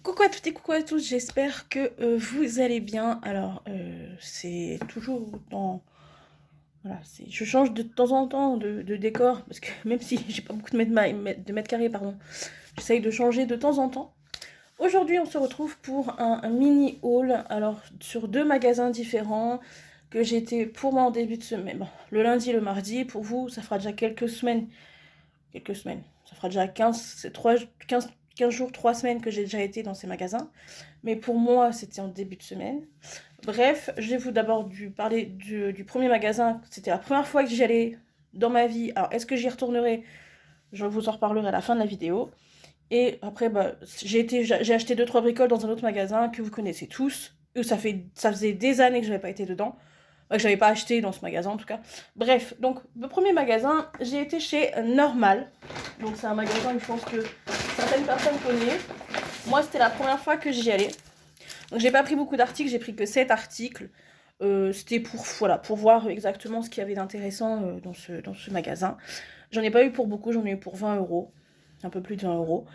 Coucou à toutes et coucou à tous, j'espère que vous allez bien. Alors, c'est toujours dans... Voilà, je change de temps en temps de décor, parce que même si j'ai pas beaucoup de mètres carrés, pardon, j'essaye de changer de temps en temps. Aujourd'hui, on se retrouve pour un mini haul, alors sur deux magasins différents que j'ai été pour moi en début de semaine. Bon, le lundi et le mardi, pour vous, ça fera déjà quelques semaines. Ça fera déjà 15 jours, 3 semaines que j'ai déjà été dans ces magasins. Mais pour moi, c'était en début de semaine. Bref, je vais vous d'abord parler du premier magasin. C'était la première fois que j'y allais dans ma vie. Alors, est-ce que j'y retournerai? Je vous en reparlerai à la fin de la vidéo. Et après, j'ai acheté 2-3 bricoles dans un autre magasin que vous connaissez tous. Ça faisait des années que je n'avais pas été dedans. Que j'avais pas acheté dans ce magasin en tout cas. Bref, donc le premier magasin, j'ai été chez Normal. Donc c'est un magasin que je pense que certaines personnes connaissent. Moi, c'était la première fois que j'y allais. Donc j'ai pas pris beaucoup d'articles, j'ai pris que 7 articles. C'était pour voir exactement ce qu'il y avait d'intéressant dans ce magasin. J'en ai pas eu pour beaucoup, j'en ai eu pour 20 euros. Un peu plus de 20 euros.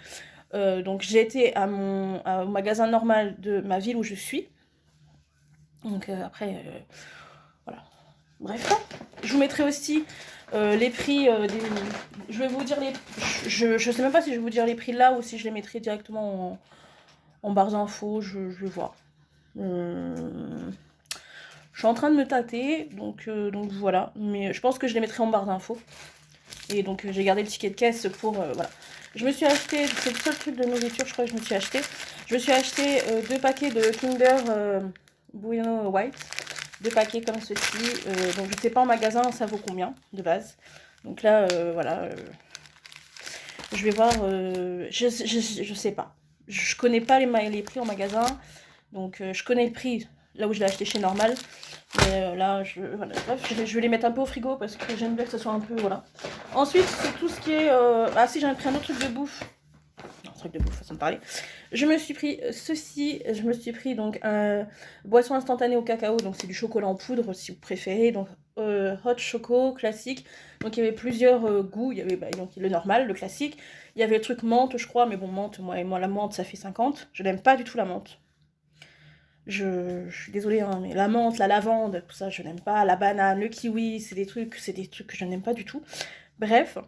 Donc j'ai été au magasin Normal de ma ville où je suis. Donc après, voilà. Bref, je vous mettrai aussi les prix des... Je vais vous dire les... Je sais même pas si je vais vous dire les prix là ou si je les mettrai directement en barre d'infos, je vais voir. Je suis en train de me tâter, donc voilà. Mais je pense que je les mettrai en barre d'infos. Et donc j'ai gardé le ticket de caisse pour... voilà. Je me suis acheté, c'est le seul truc de nourriture, je crois que je me suis acheté. Je me suis acheté 2 paquets de Kinder Bueno White. 2 paquets comme ceci. Donc je sais pas en magasin ça vaut combien de base. Donc là, voilà. Je vais voir. Je sais pas. Je connais pas les prix en magasin. Donc je connais le prix là où je l'ai acheté chez Normal. Mais là, voilà. Bref, je vais les mettre un peu au frigo parce que j'aime bien que ce soit un peu. Voilà. Ensuite, c'est tout ce qui est. Ah si, j'en ai pris un autre truc de bouffe. Un truc de bouffe, façon de parler. Je me suis pris ceci. Je me suis pris donc un boisson instantanée au cacao. Donc c'est du chocolat en poudre si vous préférez. Donc hot choco classique. Donc il y avait plusieurs goûts. Il y avait donc le normal, le classique. Il y avait le truc menthe, je crois. Mais bon, menthe, moi la menthe, ça fait 50. Je n'aime pas du tout la menthe. Je suis désolée, hein, mais la menthe, la lavande, tout ça, je n'aime pas. La banane, le kiwi, c'est des trucs que je n'aime pas du tout. Bref,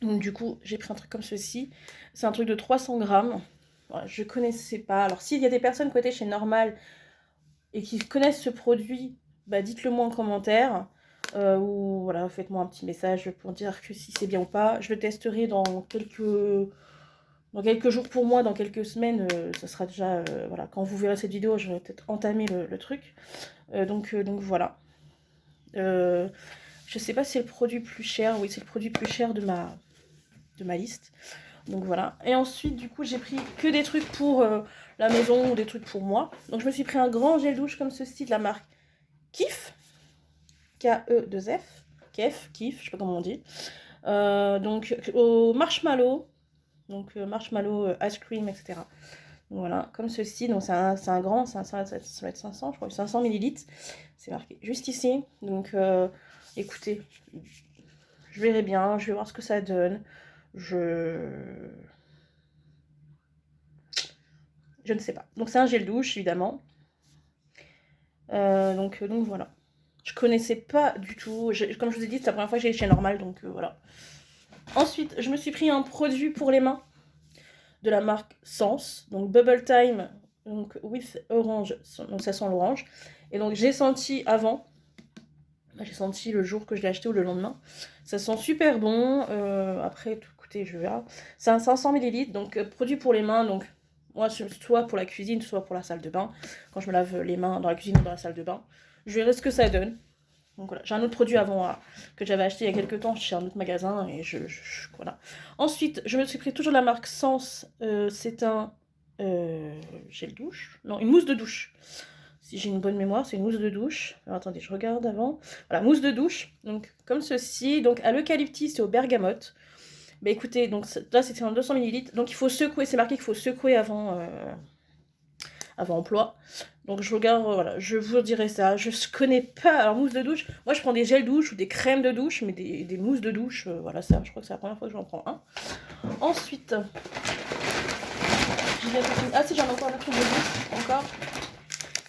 donc du coup, j'ai pris un truc comme ceci. C'est un truc de 300 grammes. Voilà, je connaissais pas. Alors, s'il y a des personnes qui étaient chez Normal et qui connaissent ce produit, bah, dites-le moi en commentaire. Ou voilà, faites-moi un petit message pour dire que si c'est bien ou pas. Je le testerai dans quelques jours pour moi, dans quelques semaines, ça sera déjà... voilà, quand vous verrez cette vidéo, j'aurai peut-être entamé le truc. Donc voilà. Je sais pas si c'est le produit plus cher. Oui, c'est le produit plus cher de ma liste. Donc voilà. Et ensuite, du coup, j'ai pris que des trucs pour la maison ou des trucs pour moi. Donc je me suis pris un grand gel douche comme ceci de la marque Kif. K-E-2-F. Kif, je sais pas comment on dit. Donc au marshmallow. Donc marshmallow, ice cream, etc. Donc, voilà, comme ceci. Donc c'est un grand, ça va être 500, je crois, 500 ml. C'est marqué juste ici. Donc écoutez, je verrai bien, je vais voir ce que ça donne. Je ne sais pas. Donc c'est un gel douche, évidemment. Donc voilà. Je connaissais pas du tout. Comme je vous ai dit, c'est la première fois que j'ai chez Normal, donc voilà. Ensuite, je me suis pris un produit pour les mains de la marque Sense, donc Bubble Time, donc with orange, donc ça sent l'orange. Et donc j'ai senti avant, j'ai senti le jour que je l'ai acheté ou le lendemain, ça sent super bon. Après, écoutez, je verrai. C'est un 500 ml, donc produit pour les mains, donc moi soit pour la cuisine, soit pour la salle de bain, quand je me lave les mains dans la cuisine ou dans la salle de bain. Je verrai ce que ça donne. Donc voilà, j'ai un autre produit avant que j'avais acheté il y a quelques temps chez un autre magasin et voilà. Ensuite, je me suis pris toujours la marque Sense. C'est un gel douche, non, une mousse de douche. Si j'ai une bonne mémoire, c'est une mousse de douche. Alors attendez, je regarde avant. Voilà, mousse de douche. Donc comme ceci, donc à l'eucalyptus et au bergamote. Bah écoutez, donc là c'était en 200 ml. Donc il faut secouer, c'est marqué qu'il faut secouer avant emploi. Donc je regarde, voilà, je vous dirai ça. Je connais pas, alors mousse de douche, moi je prends des gels douche ou des crèmes de douche, mais des mousses de douche, voilà, ça, je crois que c'est la première fois que j'en prends un. Ensuite, J'ai bientôt fini. Ah si, j'en ai encore un autre gel douche, encore.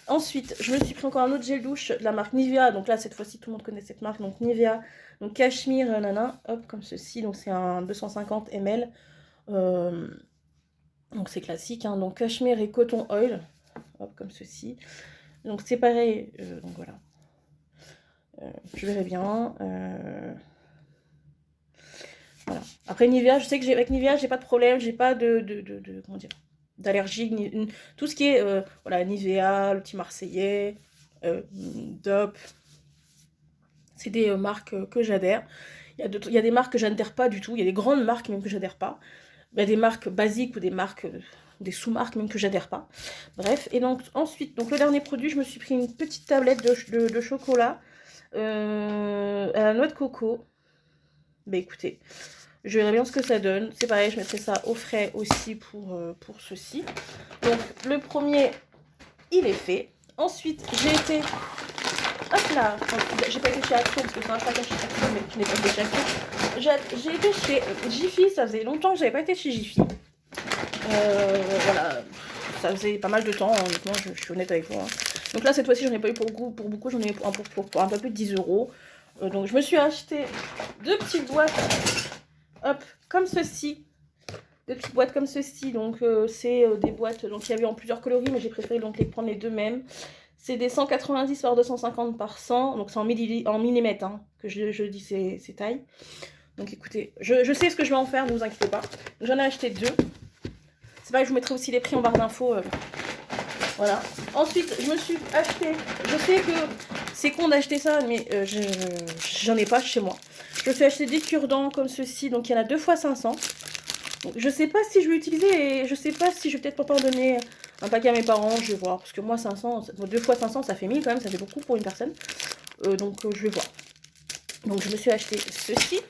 Ensuite, je me suis pris encore un autre gel douche de la marque Nivea. Donc là, cette fois-ci, tout le monde connaît cette marque. Donc Nivea, donc cachemire, nana, hop, comme ceci. Donc c'est un 250 ml. Donc c'est classique, hein. Donc cachemire et coton oil, hop, comme ceci. Donc c'est pareil, donc voilà. Je verrai bien. Voilà. Après Nivea, je sais que avec Nivea, j'ai pas de problème, j'ai pas de comment dire, d'allergie, tout ce qui est voilà, Nivea, le petit Marseillais, Dop, c'est des marques que j'adhère. Il y a des marques que j'adhère pas du tout, il y a des grandes marques même que j'adhère pas. Il y a des marques basiques ou des marques, des sous-marques même que j'adhère pas. Bref, et donc ensuite, donc le dernier produit, je me suis pris une petite tablette de chocolat à la noix de coco. Bah écoutez, je verrai bien ce que ça donne. C'est pareil, je mettrai ça au frais aussi pour ceci. Donc le premier, il est fait. Ensuite, j'ai été... Hop là, j'ai pas été chez Action parce que c'est un chacun chez Action, mais je n'ai pas été chez Action. J'ai été chez Jiffy, ça faisait longtemps que j'avais pas été chez Jiffy. Voilà, ça faisait pas mal de temps, honnêtement, je suis honnête avec vous. Hein. Donc là, cette fois-ci, j'en ai pas eu pour beaucoup, j'en ai eu pour un peu plus de 10 euros. Donc je me suis acheté deux petites boîtes, hop, comme ceci. Deux petites boîtes comme ceci, donc c'est des boîtes, donc il y avait en plusieurs coloris, mais j'ai préféré donc les prendre les deux mêmes. C'est des 190 par 250 par 100, donc c'est en millimètres hein, que je dis ces tailles. Donc écoutez, je sais ce que je vais en faire, ne vous inquiétez pas. J'en ai acheté deux. C'est pareil, je vous mettrai aussi les prix en barre d'infos. Voilà. Ensuite, je me suis acheté, je sais que c'est con d'acheter ça, mais j'en ai pas chez moi. Je me suis acheté des cure-dents comme ceci, donc il y en a 2 x 500. Donc, je sais pas si je vais utiliser et je sais pas si je vais peut-être pas en donner un paquet à mes parents, je vais voir. Parce que moi, 500, 2 x 500, ça fait 1000 quand même, ça fait beaucoup pour une personne. Donc je vais voir. Donc je me suis acheté ceci.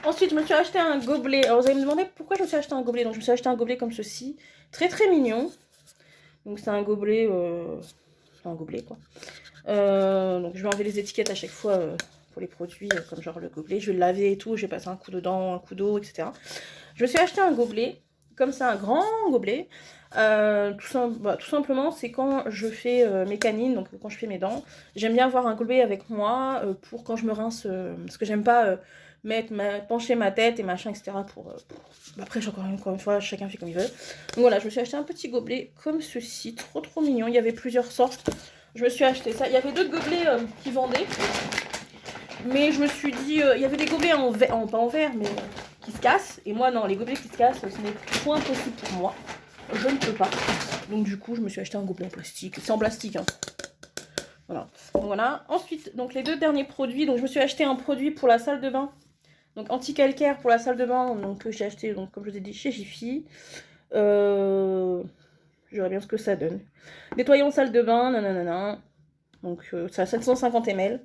Ensuite, je me suis acheté un gobelet. Alors vous allez me demander pourquoi je me suis acheté un gobelet. Donc je me suis acheté un gobelet comme ceci. Très très mignon. Donc c'est un gobelet... c'est un gobelet quoi. Donc je vais enlever les étiquettes à chaque fois pour les produits, comme genre le gobelet. Je vais le laver et tout, je vais passer un coup dedans, un coup d'eau, etc. Je me suis acheté un gobelet, comme ça, un grand gobelet. Tout simplement, c'est quand je fais mes canines, donc quand je fais mes dents. J'aime bien avoir un gobelet avec moi pour quand je me rince, parce que j'aime pas pencher ma tête et machin, etc. Après, encore une fois, chacun fait comme il veut. Donc voilà, je me suis acheté un petit gobelet comme ceci, trop trop mignon. Il y avait plusieurs sortes. Je me suis acheté ça. Il y avait d'autres gobelets qui vendaient. Mais je me suis dit, il y avait des gobelets pas en verre, mais qui se cassent. Et moi, non, les gobelets qui se cassent, ce n'est point possible pour moi. Je ne peux pas. Donc du coup, je me suis acheté un gobelet en plastique. C'est en plastique, hein. Voilà. Donc voilà. Ensuite, donc les deux derniers produits. Donc je me suis acheté un produit pour la salle de bain. Donc anti-calcaire pour la salle de bain. Donc que j'ai acheté, donc, comme je vous ai dit, chez Jiffy. Je verrai bien ce que ça donne. Nettoyant salle de bain, nanana. Donc c'est à 750 ml.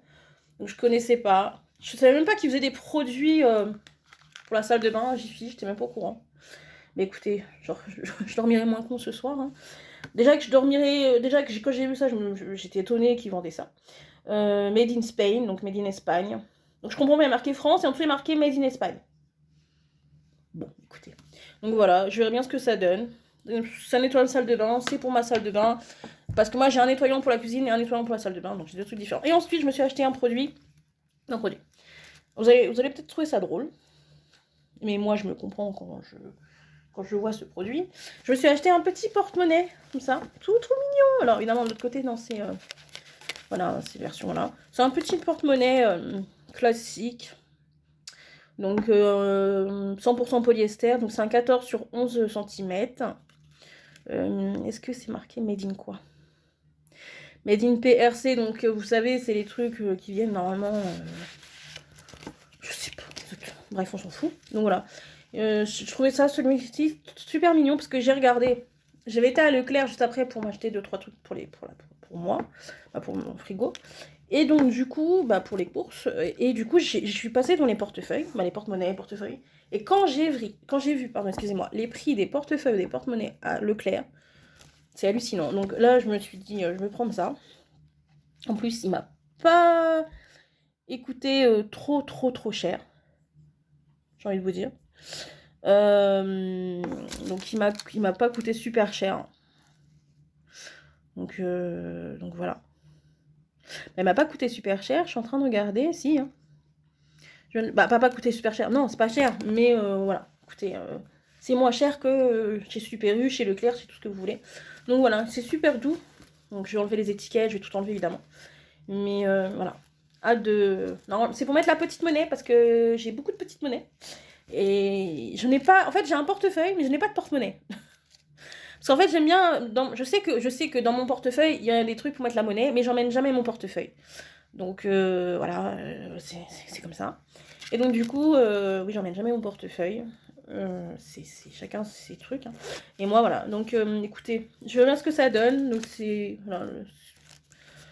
Donc je connaissais pas. Je savais même pas qu'ils faisaient des produits pour la salle de bain, Jiffy, j'étais même pas au courant. Mais écoutez, genre, je dormirai moins con ce soir. Hein. Déjà que je dormirais. Déjà que quand j'ai vu ça, j'étais étonnée qu'ils vendaient ça. Made in Spain, donc Made in Espagne. Donc je comprends bien, marqué France et en dessous il est marqué Made in Espagne. Bon, écoutez. Donc voilà, je verrai bien ce que ça donne. Ça nettoie la salle de bain, c'est pour ma salle de bain. Parce que moi j'ai un nettoyant pour la cuisine et un nettoyant pour la salle de bain, donc j'ai deux trucs différents. Et ensuite je me suis acheté un produit. Vous allez peut-être trouver ça drôle. Mais moi je me comprends quand je vois ce produit. Je me suis acheté un petit porte-monnaie, comme ça. Tout mignon. Alors évidemment de l'autre côté, non, c'est... voilà, ces versions-là. C'est un petit porte-monnaie classique. Donc 100% polyester. Donc c'est un 14 sur 11 cm. Est-ce que c'est marqué Made in quoi? Made in PRC, donc vous savez, c'est les trucs qui viennent normalement... je sais pas. Bref, on s'en fout. Donc voilà. Je trouvais ça, celui-ci, super mignon parce que j'ai regardé. J'avais été à Leclerc juste après pour m'acheter 2-3 trucs pour moi, pour mon frigo. Et donc du coup, pour les courses, et du coup, je suis passée dans les portefeuilles, les porte-monnaies, les portefeuilles. Et quand j'ai vu, pardon, excusez-moi, les prix des portefeuilles, des porte-monnaies à Leclerc, c'est hallucinant. Donc là, je me suis dit, je vais prendre ça. En plus, il m'a pas écoutez trop cher, j'ai envie de vous dire. Donc il m'a pas coûté super cher. Donc voilà. Mais il m'a pas coûté super cher. Je suis en train de regarder, si. Hein. Bah, pas coûté super cher. Non, c'est pas cher. Mais voilà. Écoutez, c'est moins cher que chez Super U, chez Leclerc, chez tout ce que vous voulez. Donc voilà, c'est super doux. Donc je vais enlever les étiquettes, je vais tout enlever évidemment. Mais voilà. Hâte de... Non, c'est pour mettre la petite monnaie parce que j'ai beaucoup de petites monnaies. Et je n'ai pas... En fait, j'ai un portefeuille, mais je n'ai pas de porte-monnaie. Parce qu'en fait, j'aime bien... Je sais que dans mon portefeuille, il y a des trucs pour mettre la monnaie, mais j'emmène jamais mon portefeuille. Donc voilà, c'est comme ça. Et donc du coup, oui, j'emmène jamais mon portefeuille. C'est chacun ses trucs. Hein. Et moi, voilà. Donc écoutez, je verrai ce que ça donne. Donc c'est... Voilà,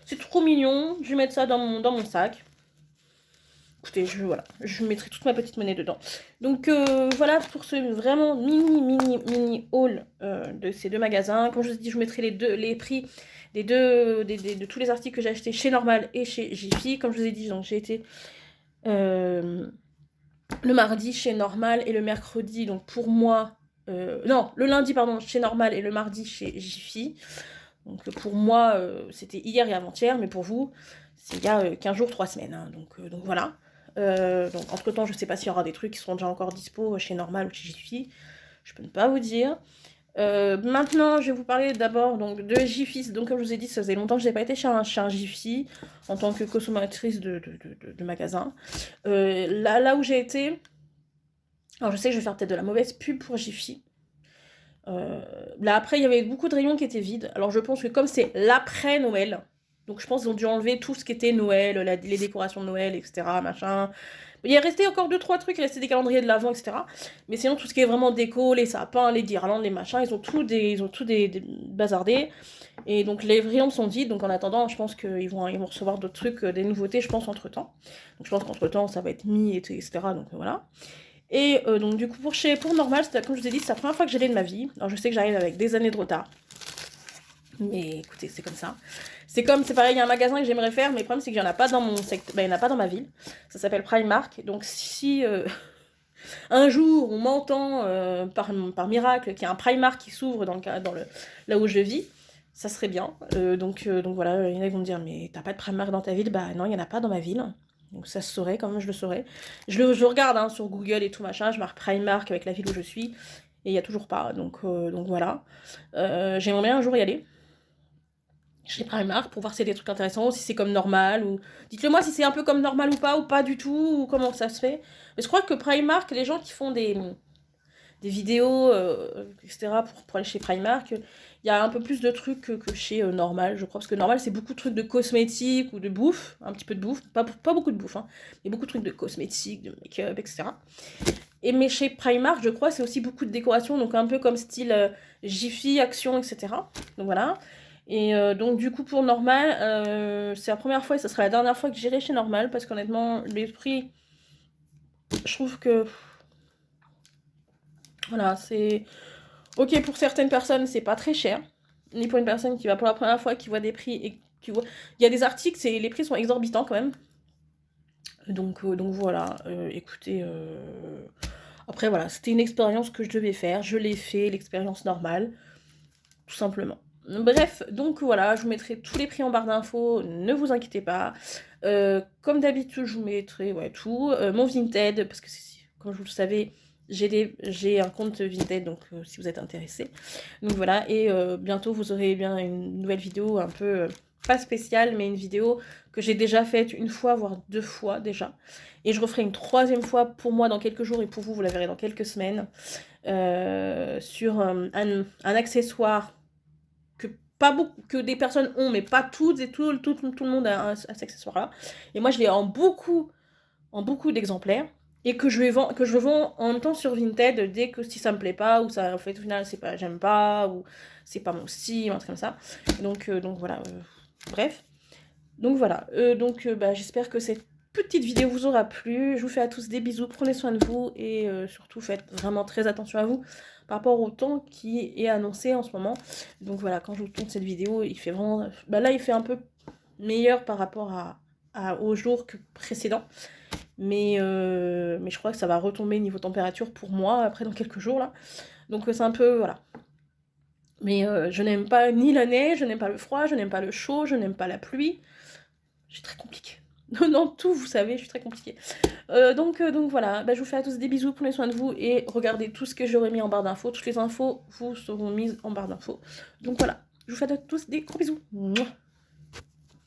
c'est trop mignon. Je vais mettre ça dans mon sac. Écoutez, voilà, je mettrai toute ma petite monnaie dedans. Donc voilà pour ce vraiment mini haul de ces deux magasins. Comme je vous ai dit, je vous mettrai les prix de tous les articles que j'ai achetés chez Normal et chez Jiffy. Comme je vous ai dit, donc j'ai été le mardi chez Normal et le mercredi, donc pour moi, non, le lundi, pardon, chez Normal et le mardi chez Jiffy. Donc pour moi, c'était hier et avant-hier, mais pour vous, c'est il y a 15 jours, 3 semaines. Hein, donc voilà. Donc entre temps, je sais pas s'il y aura des trucs qui seront déjà encore dispo chez Normal ou chez Jiffy. Je peux ne pas vous dire. Maintenant, je vais vous parler d'abord donc de Jiffy. Donc comme je vous ai dit, ça faisait longtemps que je n'ai pas été chez un Jiffy en tant que consommatrice de magasin. Là où j'ai été, alors je sais que je vais faire peut-être de la mauvaise pub pour Jiffy. Là après, il y avait beaucoup de rayons qui étaient vides. Alors je pense que comme c'est l'après Noël, donc je pense qu'ils ont dû enlever tout ce qui était Noël, les décorations de Noël, etc. Machin. Il est resté encore 2-3 trucs, il restait des calendriers de l'Avent, etc. Mais sinon, tout ce qui est vraiment déco, les sapins, les guirlandes, les machins, ils ont tout des bazardé. Et donc les rayons sont vides, donc en attendant, je pense qu'ils vont recevoir d'autres trucs, des nouveautés, je pense, entre-temps. Donc je pense qu'entre-temps, ça va être mis, etc. Donc voilà. Et donc du coup, pour Normal, comme je vous ai dit, c'est la première fois que j'allais de ma vie. Alors je sais que j'arrive avec des années de retard. Mais écoutez, c'est comme ça. C'est pareil, il y a un magasin que j'aimerais faire, mais le problème c'est qu'il n'y en a pas dans mon secteur, il n'y en a pas dans ma ville. Ça s'appelle Primark. Donc si un jour on m'entend par miracle qu'il y a un Primark qui s'ouvre là où je vis, ça serait bien. Donc voilà, il y en a qui vont me dire, mais t'as pas de Primark dans ta ville? Bah non, il n'y en a pas dans ma ville. Donc ça se saurait, quand même je le saurais. Je regarde hein, sur Google et tout machin, je marque Primark avec la ville où je suis, et il n'y a toujours pas. Donc voilà. J'aimerais bien un jour y aller chez Primark pour voir si c'est des trucs intéressants ou si c'est comme Normal ou dites-le moi si c'est un peu comme Normal ou pas du tout ou comment ça se fait. Mais je crois que Primark, les gens qui font des vidéos etc. pour aller chez Primark, il y a un peu plus de trucs que chez Normal, je crois, parce que Normal c'est beaucoup de trucs de cosmétiques ou de bouffe, un petit peu de bouffe, pas beaucoup de bouffe, hein, mais beaucoup de trucs de cosmétiques, de make-up, etc. Et mais chez Primark, je crois, c'est aussi beaucoup de décoration, donc un peu comme style Jiffy, Action, etc. Donc voilà. Et donc du coup pour Normal, c'est la première fois et ça sera la dernière fois que j'irai chez Normal parce qu'honnêtement les prix, je trouve que voilà c'est ok pour certaines personnes c'est pas très cher, ni pour une personne qui va pour la première fois qui voit des prix et qui voit il y a des articles les prix sont exorbitants quand même. Donc voilà, écoutez après voilà c'était une expérience que je devais faire, je l'ai fait l'expérience normale tout simplement. Bref, donc voilà, je vous mettrai tous les prix en barre d'infos, ne vous inquiétez pas. Comme d'habitude, je vous mettrai tout. Mon Vinted, parce que comme vous le savez, j'ai un compte Vinted, donc si vous êtes intéressé. Donc voilà, et bientôt vous aurez bien une nouvelle vidéo un peu, pas spéciale, mais une vidéo que j'ai déjà faite une fois, voire 2 fois déjà. Et je referai une 3e fois pour moi dans quelques jours et pour vous, vous la verrez dans quelques semaines. Sur un accessoire pas beaucoup, que des personnes ont, mais pas toutes et tout le monde a cet accessoire-là. Et moi, je l'ai en beaucoup d'exemplaires et que je vends en même temps sur Vinted dès que si ça me plaît pas ou ça, en fait, au final, c'est pas, j'aime pas ou c'est pas mon style, un truc comme ça. Donc voilà, bref. Donc voilà, j'espère que cette petite vidéo vous aura plu. Je vous fais à tous des bisous, prenez soin de vous et surtout faites vraiment très attention à vous par rapport au temps qui est annoncé en ce moment. Donc voilà, quand je vous tourne cette vidéo, il fait vraiment... là, il fait un peu meilleur par rapport aux jours précédents. mais je crois que ça va retomber niveau température pour moi, après dans quelques jours là. Donc c'est un peu, voilà. Mais je n'aime pas ni la neige, je n'aime pas le froid, je n'aime pas le chaud, je n'aime pas la pluie. Je suis très compliquée. Dans tout, vous savez, je suis très compliquée. Donc voilà, bah, je vous fais à tous des bisous, prenez soin de vous et regardez tout ce que j'aurais mis en barre d'infos. Toutes les infos vous seront mises en barre d'infos. Donc voilà, je vous fais à tous des gros bisous. Mouah.